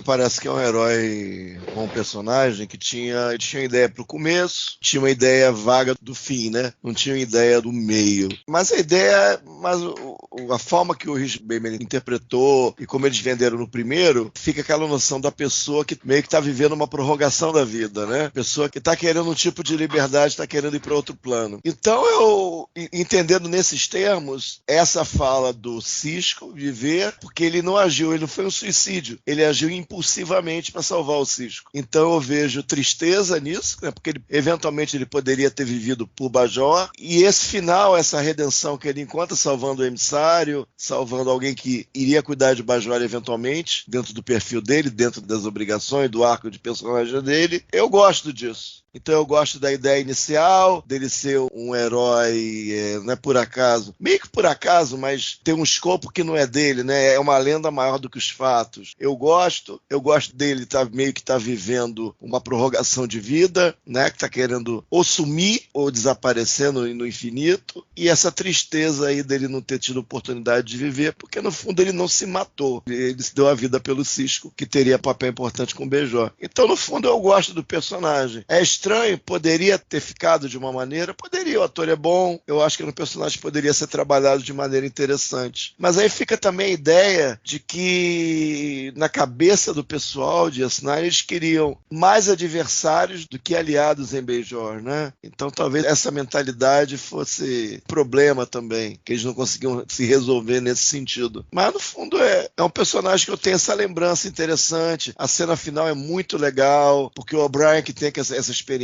Parece que é um herói, um personagem que tinha ideia pro começo, tinha uma ideia vaga do fim, né? Não tinha uma ideia do meio. Mas a forma que o Rich Bateman interpretou e como eles venderam no primeiro, fica aquela noção da pessoa que meio que tá vivendo uma prorrogação da vida, né? Pessoa que tá querendo um tipo de liberdade, tá querendo ir para outro plano. Então eu, entendendo nesses termos, essa fala do Sisko viver, porque ele não foi um suicídio, ele agiu impulsivamente para salvar o Sisko. Então eu vejo tristeza nisso, né, porque eventualmente ele poderia ter vivido por Bajor, e esse final, essa redenção que ele encontra salvando o emissário, salvando alguém que iria cuidar de Bajor eventualmente, dentro do perfil dele, dentro das obrigações, do arco de personagem dele, eu gosto disso. Então eu gosto da ideia inicial, dele ser um herói, não é por acaso, meio que por acaso, mas tem um escopo que não é dele, né? É uma lenda maior do que os fatos. Eu gosto dele meio que tá vivendo uma prorrogação de vida, né? Que tá querendo ou sumir ou desaparecer no infinito, e essa tristeza aí dele não ter tido oportunidade de viver, porque no fundo ele não se matou, ele se deu a vida pelo Sisko, que teria papel importante com o Bajor. Então no fundo eu gosto do personagem. É estranho, poderia ter ficado de uma maneira, poderia, o ator é bom, eu acho que no personagem poderia ser trabalhado de maneira interessante. Mas aí fica também a ideia de que na cabeça do pessoal de Asnar eles queriam mais adversários do que aliados em Bajor, né? Então talvez essa mentalidade fosse problema também, que eles não conseguiam se resolver nesse sentido. Mas no fundo é um personagem que eu tenho essa lembrança interessante, a cena final é muito legal, porque o O'Brien que tem essa experiência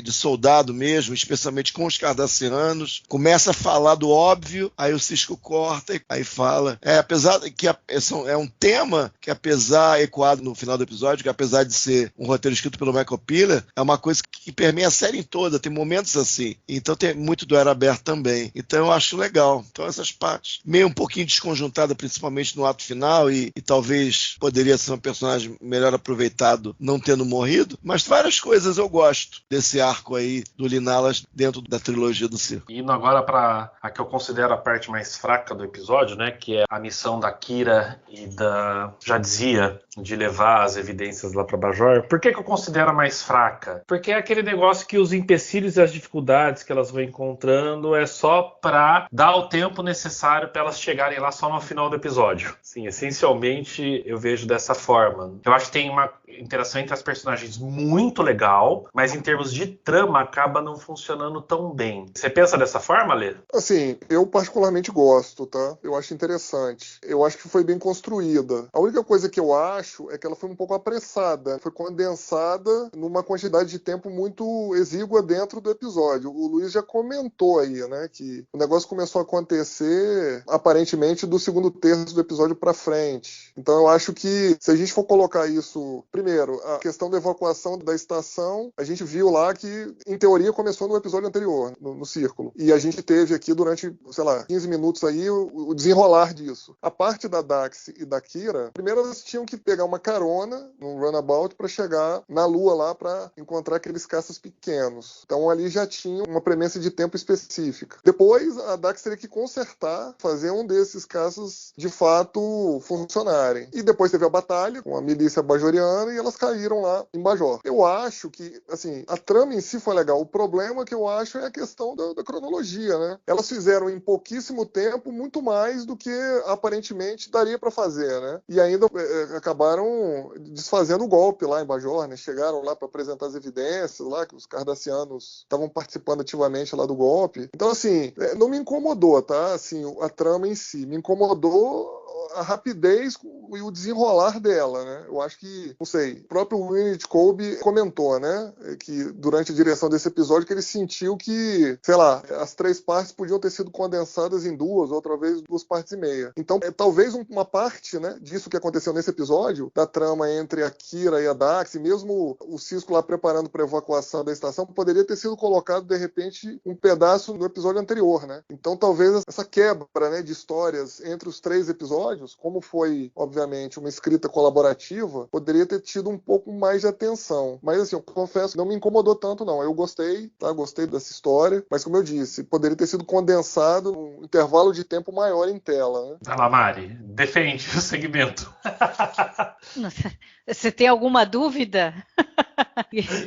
de soldado mesmo, especialmente com os cardassianos, começa a falar do óbvio, aí o Sisko corta e aí fala. Apesar que é um tema que, apesar ecoado no final do episódio, que apesar de ser um roteiro escrito pelo Michael Piller, é uma coisa que permeia a série toda, tem momentos assim. Então tem muito do Era Aberto também. Então eu acho legal. Então essas partes, meio um pouquinho desconjuntada, principalmente no ato final, e talvez poderia ser um personagem melhor aproveitado não tendo morrido, mas várias coisas eu gosto desse arco aí do Linalas dentro da trilogia do Circo. Indo agora para a que eu considero a parte mais fraca do episódio, né, que é a missão da Kira e da Jadzia de levar as evidências lá para Bajor. Por que eu considero a mais fraca? Porque é aquele negócio que os empecilhos e as dificuldades que elas vão encontrando é só para dar o tempo necessário para elas chegarem lá só no final do episódio. Sim, essencialmente eu vejo dessa forma. Eu acho que tem uma interação entre as personagens muito legal, mas em termos de trama acaba não funcionando tão bem. Você pensa dessa forma, Lê? Assim, eu particularmente gosto, tá? Eu acho interessante. Eu acho que foi bem construída. A única coisa que eu acho é que ela foi um pouco apressada. Foi condensada numa quantidade de tempo muito exígua dentro do episódio. O Luiz já comentou aí, né, que o negócio começou a acontecer aparentemente do segundo terço do episódio pra frente. Então eu acho que se a gente for colocar isso... Primeiro, a questão da evacuação da estação, a gente viu lá que, em teoria, começou no episódio anterior, no Círculo. E a gente teve aqui durante, 15 minutos aí o desenrolar disso. A parte da Dax e da Kira, primeiro elas tinham que pegar uma carona num runabout para chegar na Lua lá para encontrar aqueles caças pequenos. Então ali já tinha uma premissa de tempo específica. Depois a Dax teria que consertar, fazer um desses caças de fato funcionarem. E depois teve a batalha com a milícia bajoriana e elas caíram lá em Bajor. Eu acho que, assim, a trama em si foi legal. O problema que eu acho é a questão da cronologia, né? Elas fizeram em pouquíssimo tempo muito mais do que aparentemente daria para fazer, né? E ainda acabaram desfazendo o golpe lá em Bajor, né? Chegaram lá para apresentar as evidências lá que os cardassianos estavam participando ativamente lá do golpe. Então, assim, não me incomodou, tá? Assim, a trama em si. Me incomodou a rapidez e o desenrolar dela, né? Eu acho que, não sei, o próprio Winnet Colby comentou, né? Que durante a direção desse episódio que ele sentiu que, sei lá, as 3 partes podiam ter sido condensadas em 2, outra vez 2 partes e meia. Então, talvez uma parte, né, disso que aconteceu nesse episódio, da trama entre a Kira e a Dax, e mesmo o Sisko lá preparando para a evacuação da estação, poderia ter sido colocado, de repente, um pedaço no episódio anterior, né? Então, talvez essa quebra, né, de histórias entre os 3 episódios, como foi, obviamente, uma escrita colaborativa, poderia ter tido um pouco mais de atenção. Mas, assim, eu confesso que não me incomodou tanto, não. Eu gostei, tá? Gostei dessa história, mas, como eu disse, poderia ter sido condensado num intervalo de tempo maior em tela, né? Vai lá, Mari, defende o segmento. Você tem alguma dúvida?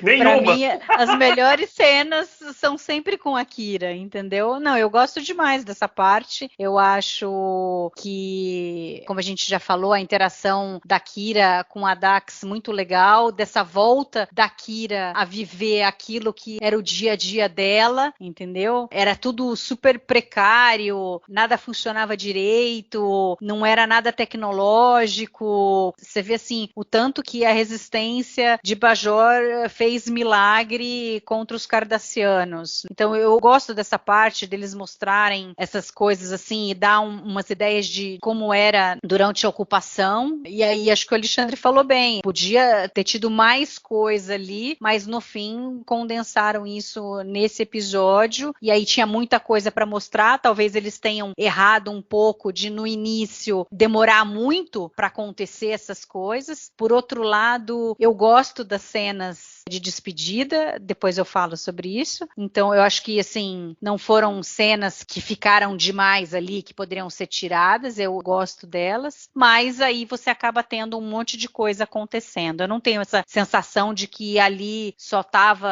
Nenhuma. Pra mim, as melhores cenas são sempre com a Kira, entendeu? Não, eu gosto demais dessa parte. Eu acho que, como a gente já falou, a interação da Kira com a Dax muito legal, dessa volta da Kira a viver aquilo que era o dia a dia dela, entendeu? Era tudo super precário, nada funcionava direito, não era nada tecnológico. Você vê, assim, o tanto que a resistência de Bajor fez milagre contra os cardassianos. Então eu gosto dessa parte deles mostrarem essas coisas assim e dar umas ideias de como era durante a ocupação. E aí acho que o Alexandre falou bem, podia ter tido mais coisa ali, mas no fim condensaram isso nesse episódio e aí tinha muita coisa para mostrar. Talvez eles tenham errado um pouco de no início demorar muito para acontecer essas coisas. Por outro lado, eu gosto das cenas de despedida, depois eu falo sobre isso. Então eu acho que, assim, não foram cenas que ficaram demais ali, que poderiam ser tiradas, eu gosto delas, mas aí você acaba tendo um monte de coisa acontecendo. Eu não tenho essa sensação de que ali só tava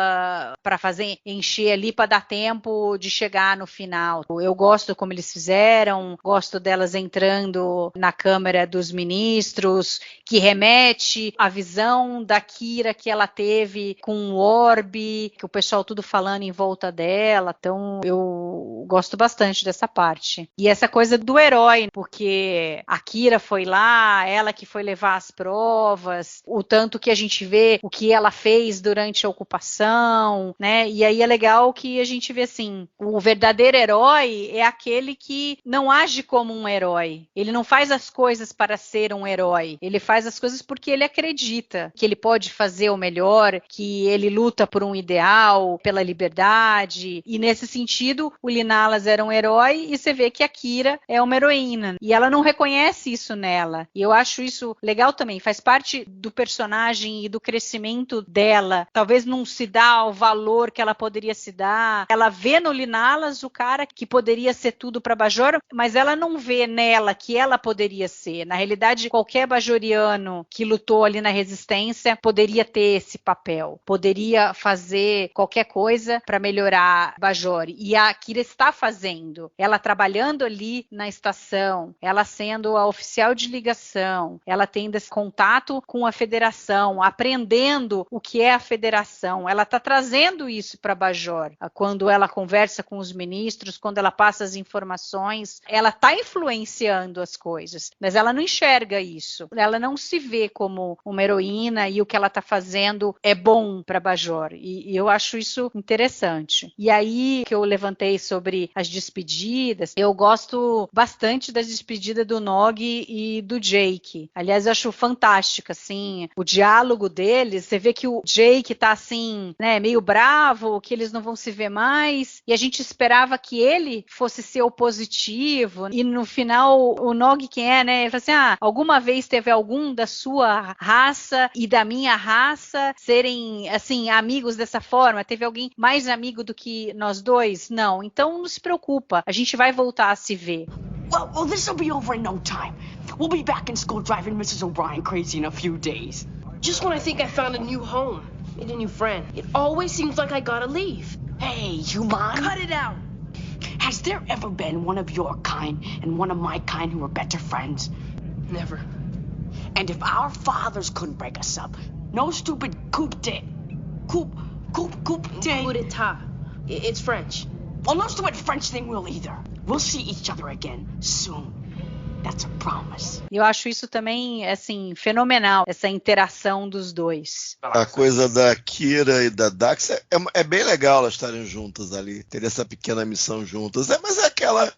para fazer, encher ali para dar tempo de chegar no final. Eu gosto como eles fizeram, gosto delas entrando na Câmara dos Ministros, que remete à visão da Kira que ela teve com o orbe, que o pessoal tudo falando em volta dela. Então eu gosto bastante dessa parte. E essa coisa do herói, porque a Kira foi lá, ela que foi levar as provas, o tanto que a gente vê o que ela fez durante a ocupação, né? E aí é legal que a gente vê assim, o verdadeiro herói é aquele que não age como um herói. Ele não faz as coisas para ser um herói. Ele faz as coisas porque ele acredita que ele pode fazer o melhor, que ele luta por um ideal, pela liberdade, e nesse sentido o Linalas era um herói e você vê que a Kira é uma heroína, e ela não reconhece isso nela, e eu acho isso legal também, faz parte do personagem e do crescimento dela, talvez não se dá o valor que ela poderia se dar, ela vê no Linalas o cara que poderia ser tudo para Bajor, mas ela não vê nela que ela poderia ser. Na realidade, qualquer bajoriano que lutou ali na resistência poderia ter esse papel, poderia fazer qualquer coisa para melhorar Bajor. E a Kira está fazendo. Ela trabalhando ali na estação, ela sendo a oficial de ligação, ela tendo esse contato com a federação, aprendendo o que é a federação. Ela está trazendo isso para Bajor. Quando ela conversa com os ministros, quando ela passa as informações, ela está influenciando as coisas, mas ela não enxerga isso. Ela não se vê como uma heroína e o que ela está fazendo isso é bom para Bajor. E eu acho isso interessante. E aí que eu levantei sobre as despedidas, eu gosto bastante da despedida do Nog e do Jake. Aliás, eu acho fantástica, assim, o diálogo deles. Você vê que o Jake tá assim, né, meio bravo, que eles não vão se ver mais, e a gente esperava que ele fosse ser o positivo, e no final o Nog, quem é, né, ele fala assim, alguma vez teve algum da sua raça e da minha raça serem, assim, amigos dessa forma? Teve alguém mais amigo do que nós dois? Não. Então não se preocupa, a gente vai voltar a se ver. Well, this'll be over in no time. We'll be back in school driving Mrs. O'Brien crazy in a few days. Just when I think I found a new home, made a new friend, it always seems like I gotta leave. Hey, human. Cut it out! Has there ever been one of your kind and one of my kind who were better friends? Never. And if our fathers couldn't break us up, no stupid coup did. Coup did. Coup d'etat. It's French. Well, no stupid French thing will either. We'll see each other again soon. That's a promise. Eu acho isso também, assim, fenomenal, essa interação dos dois. A coisa da Kira e da Dax é bem legal elas estarem juntas ali, ter essa pequena missão juntas. Mas é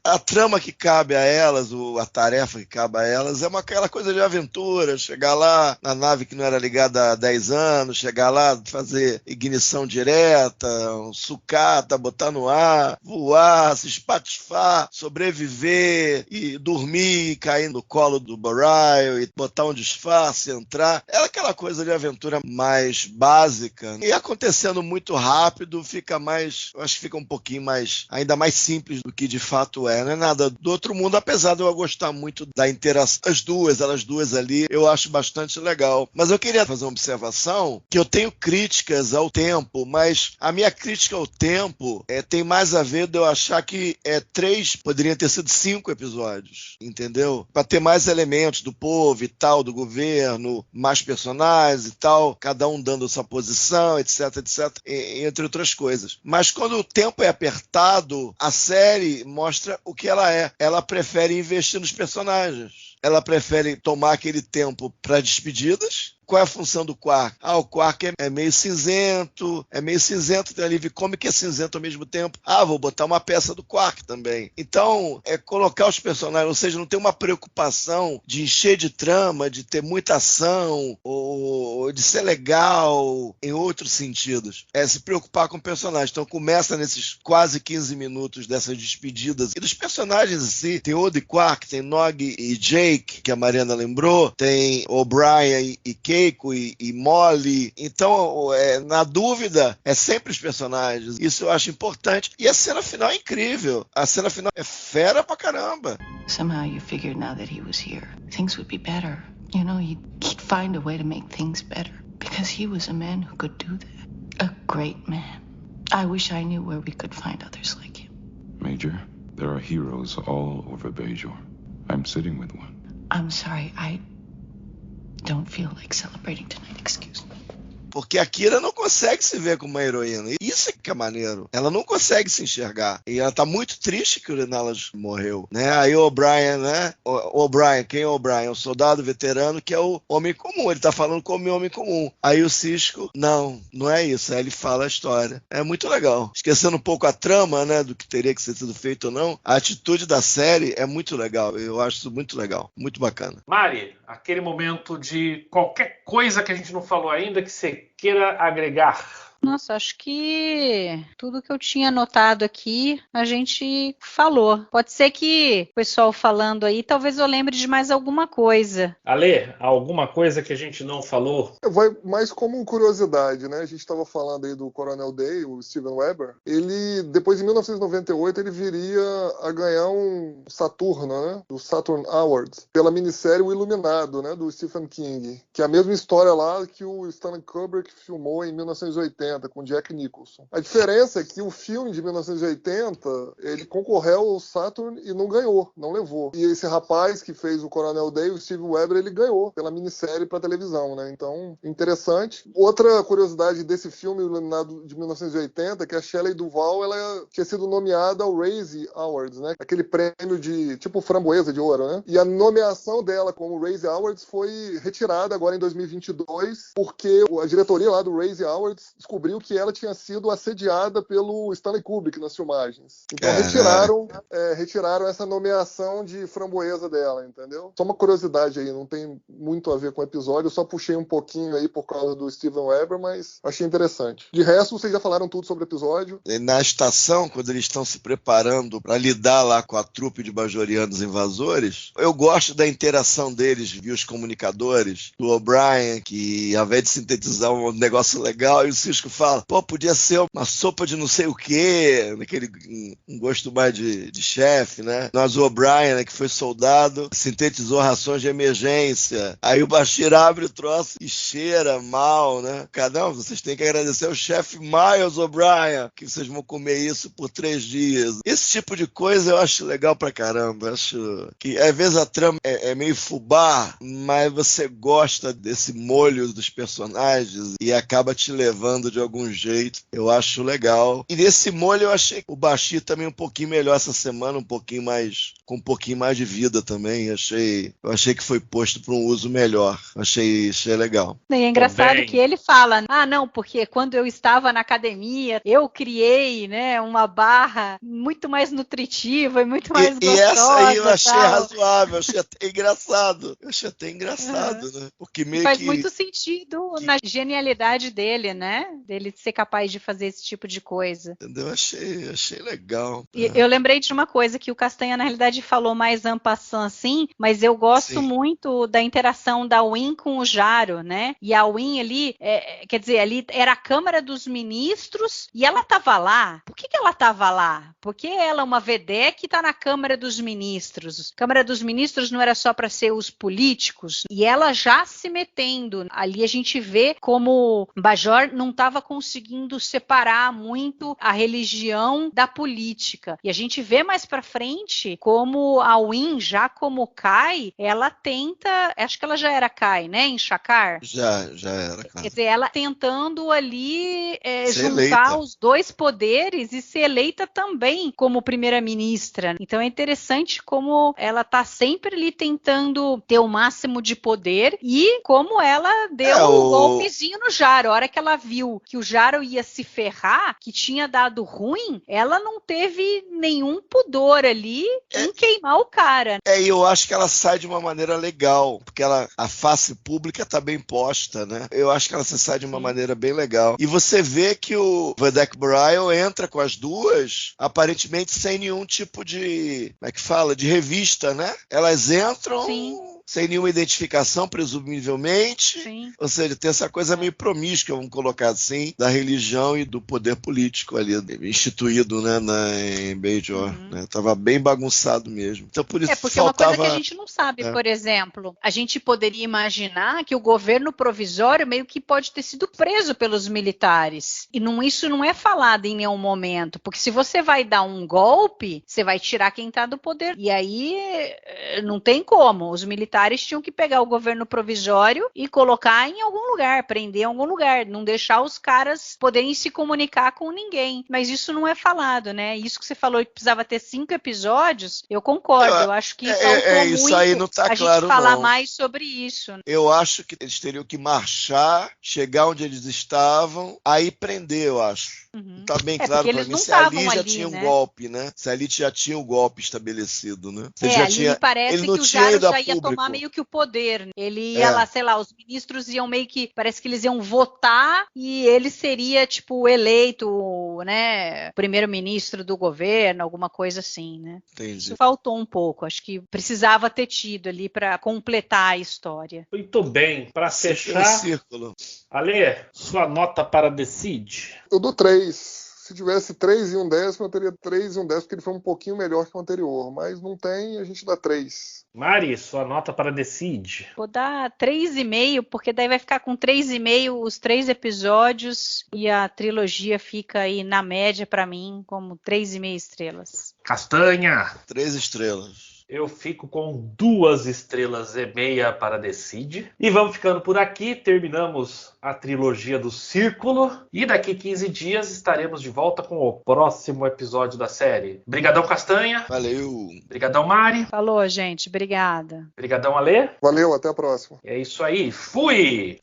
a trama que cabe a elas, a tarefa que cabe a elas, é aquela coisa de aventura, chegar lá na nave que não era ligada há 10 anos, chegar lá, fazer ignição direta, sucata, botar no ar, voar, se espatifar, sobreviver e dormir, cair no colo do Barryle e botar um disfarce, entrar. É aquela coisa de aventura mais básica. E acontecendo muito rápido, fica mais, eu acho que fica um pouquinho mais, ainda mais simples do que de fato é. Não é nada do outro mundo, apesar de eu gostar muito da interação. Elas duas ali, eu acho bastante legal. Mas eu queria fazer uma observação, que eu tenho críticas ao tempo, mas a minha crítica ao tempo tem mais a ver de eu achar que 3, poderiam ter sido 5 episódios, entendeu? Para ter mais elementos do povo e tal, do governo, mais personagens e tal, cada um dando sua posição, etc, entre outras coisas. Mas quando o tempo é apertado, a série mostra o que ela é. Ela prefere investir nos personagens. Ela prefere tomar aquele tempo para despedidas. Qual é a função do Quark? O Quark é meio cinzento, tem alívio cômico que é cinzento ao mesmo tempo. Vou botar uma peça do Quark também. Então, é colocar os personagens, ou seja, não tem uma preocupação de encher de trama, de ter muita ação, ou de ser legal em outros sentidos. É se preocupar com o personagem. Então, começa nesses quase 15 minutos dessas despedidas. E dos personagens em si, tem Odo e Quark, tem Nog e Jake, que a Mariana lembrou, tem O'Brien e Keiko e Molly. Então, na dúvida, é sempre os personagens. Isso eu acho importante. E a cena final é incrível. A cena final é fera pra caramba. Somehow you figured now that he was here, things would be better. You know, he'd find a way to make things better. Because he was a man who could do that. A great man. I wish I knew where we could find others like him. Major, there are heroes all over Bajor. I'm sitting with one. I'm sorry, I don't feel like celebrating tonight, excuse me. Porque a Kira não consegue se ver como uma heroína. Isso é que é maneiro. Ela não consegue se enxergar. E ela tá muito triste que o Renalas morreu, né? Aí o O'Brien, né? O'Brien, quem é o O'Brien? O soldado veterano que é o homem comum. Ele tá falando como homem comum. Aí o Sisko, não é isso. Aí ele fala a história. É muito legal. Esquecendo um pouco a trama, né? Do que teria que ser sido feito ou não. A atitude da série é muito legal. Eu acho isso muito legal. Muito bacana. Mari, aquele momento de qualquer coisa que a gente não falou ainda que você queira agregar. Nossa, acho que tudo que eu tinha anotado aqui a gente falou. Pode ser que o pessoal falando aí, talvez eu lembre de mais alguma coisa. Ale, alguma coisa que a gente não falou? Vai mais como curiosidade, né? A gente estava falando aí do Coronel Day, o Steven Weber. Ele, depois em 1998, ele viria a ganhar um Saturno, né? Do Saturn Awards, pela minissérie O Iluminado, né? Do Stephen King. Que é a mesma história lá que o Stanley Kubrick filmou em 1980. 1980, com Jack Nicholson. A diferença é que o filme de 1980, ele concorreu ao Saturn e não ganhou, não levou. E esse rapaz que fez o Coronel Day, o Steve Weber, ele ganhou pela minissérie para televisão, né? Então, interessante. Outra curiosidade desse filme iluminado de 1980 é que a Shelley Duvall, ela tinha sido nomeada ao Razzie Awards, né? Aquele prêmio de tipo framboesa de ouro, né? E a nomeação dela como Razzie Awards foi retirada agora em 2022, porque a diretoria lá do Razzie Awards descobriu que ela tinha sido assediada pelo Stanley Kubrick nas filmagens. Então retiraram essa nomeação de framboesa dela, entendeu? Só uma curiosidade aí, não tem muito a ver com o episódio, eu só puxei um pouquinho aí por causa do Steven Weber, mas achei interessante. De resto, vocês já falaram tudo sobre o episódio. Na estação, quando eles estão se preparando para lidar lá com a trupe de bajorianos invasores, eu gosto da interação deles, vi os comunicadores, do O'Brien, que ao invés de sintetizar um negócio legal, e o Cisco fala, pô, podia ser uma sopa de não sei o quê, um gosto mais de chefe, né? Nós, o O'Brien, né, que foi soldado, sintetizou rações de emergência. Aí o Bashir abre o troço e cheira mal, né? Não, vocês têm que agradecer ao chefe Miles O'Brien, que vocês vão comer isso por 3 dias. Esse tipo de coisa eu acho legal pra caramba. Eu acho que às vezes a trama é meio fubá, mas você gosta desse molho dos personagens e acaba te levando de algum jeito. Eu acho legal. E desse molho eu achei o Bashir também um pouquinho melhor essa semana, com um pouquinho mais de vida também. Eu achei que foi posto para um uso melhor. Achei legal. E é engraçado que ele fala, não, porque quando eu estava na academia, eu criei, né, uma barra muito mais nutritiva e muito mais gostosa. E essa aí eu achei razoável, achei até engraçado. Né? Porque meio faz muito sentido na genialidade dele, né? Dele ser capaz de fazer esse tipo de coisa. Entendeu? Achei legal. E eu lembrei de uma coisa que o Castanha, na realidade, falou mais en passant, assim, mas eu gosto muito da interação da Wynn com o Jaro, né? E a Wynn ali, quer dizer, ali era a Câmara dos Ministros e ela estava lá. Por que ela estava lá? Porque ela é uma vedette que está na Câmara dos Ministros. Câmara dos Ministros não era só para ser os políticos, e ela já se metendo. Ali a gente vê como Bajor não estava conseguindo separar muito a religião da política. E a gente vê mais para frente como a Wynn, já como Kai, ela tenta, acho que ela já era Kai, né, em Shakar? Já era, cara. Quer dizer, ela tentando ali juntar eleita. Os dois poderes e ser eleita também como primeira-ministra. Então é interessante como ela tá sempre ali tentando ter o máximo de poder e como ela deu um golpezinho no Jaro. A hora que ela viu que o Jaro ia se ferrar, que tinha dado ruim, ela não teve nenhum pudor ali em queimar o cara. E eu acho que ela sai de uma maneira legal, porque a face pública tá bem posta, né? Eu acho que ela sai de uma maneira bem legal. E você vê que o Vedek Bryle entra com as duas, aparentemente sem nenhum tipo de, como é que fala? De revista, né? Elas entram... Sim. Sem nenhuma identificação, presumivelmente. Sim. Ou seja, tem essa coisa meio promíscua, vamos colocar assim, da religião e do poder político ali, instituído, né, em Bajor. Né? Tava bem bagunçado mesmo. Então, por isso porque faltava... é uma coisa que a gente não sabe, por exemplo. A gente poderia imaginar que o governo provisório meio que pode ter sido preso pelos militares. E isso não é falado em nenhum momento. Porque se você vai dar um golpe, você vai tirar quem está do poder. E aí não tem como. Os militares tinham que pegar o governo provisório e colocar em algum lugar, prender em algum lugar, não deixar os caras poderem se comunicar com ninguém. Mas isso não é falado, né? Isso que você falou que precisava ter 5 episódios, eu concordo. Eu acho que faltou isso muito aí não tá a claro, gente falar não. mais sobre isso. Eu acho que eles teriam que marchar, chegar onde eles estavam, aí prender, eu acho. Não tá bem claro pra mim se ali já tinha um golpe, né? Se ali já tinha o golpe estabelecido, né? Ali parece que o Jaro já ia tomar meio que o poder. Ele ia lá, sei lá, os ministros iam meio que, parece que eles iam votar e ele seria, tipo, eleito, né, primeiro-ministro do governo, alguma coisa assim, né? Entendi. Isso faltou um pouco, acho que precisava ter tido ali para completar a história. Muito bem, para fechar, Ale, sua nota para Decide? Eu dou 3. Se tivesse 3 e 1/10, eu teria 3 e 1/10, porque ele foi um pouquinho melhor que o anterior. Mas não tem, a gente dá 3. Mari, sua nota para Decide. Vou dar 3,5, porque daí vai ficar com 3,5 os 3 episódios e a trilogia fica aí na média pra mim como 3,5 estrelas. Castanha. 3 estrelas. Eu fico com 2,5 estrelas para Decide. E vamos ficando por aqui. Terminamos a trilogia do Círculo. E daqui 15 dias estaremos de volta com o próximo episódio da série. Brigadão, Castanha. Valeu. Brigadão, Mari. Falou, gente. Obrigada. Brigadão, Alê. Valeu, até a próxima. É isso aí. Fui!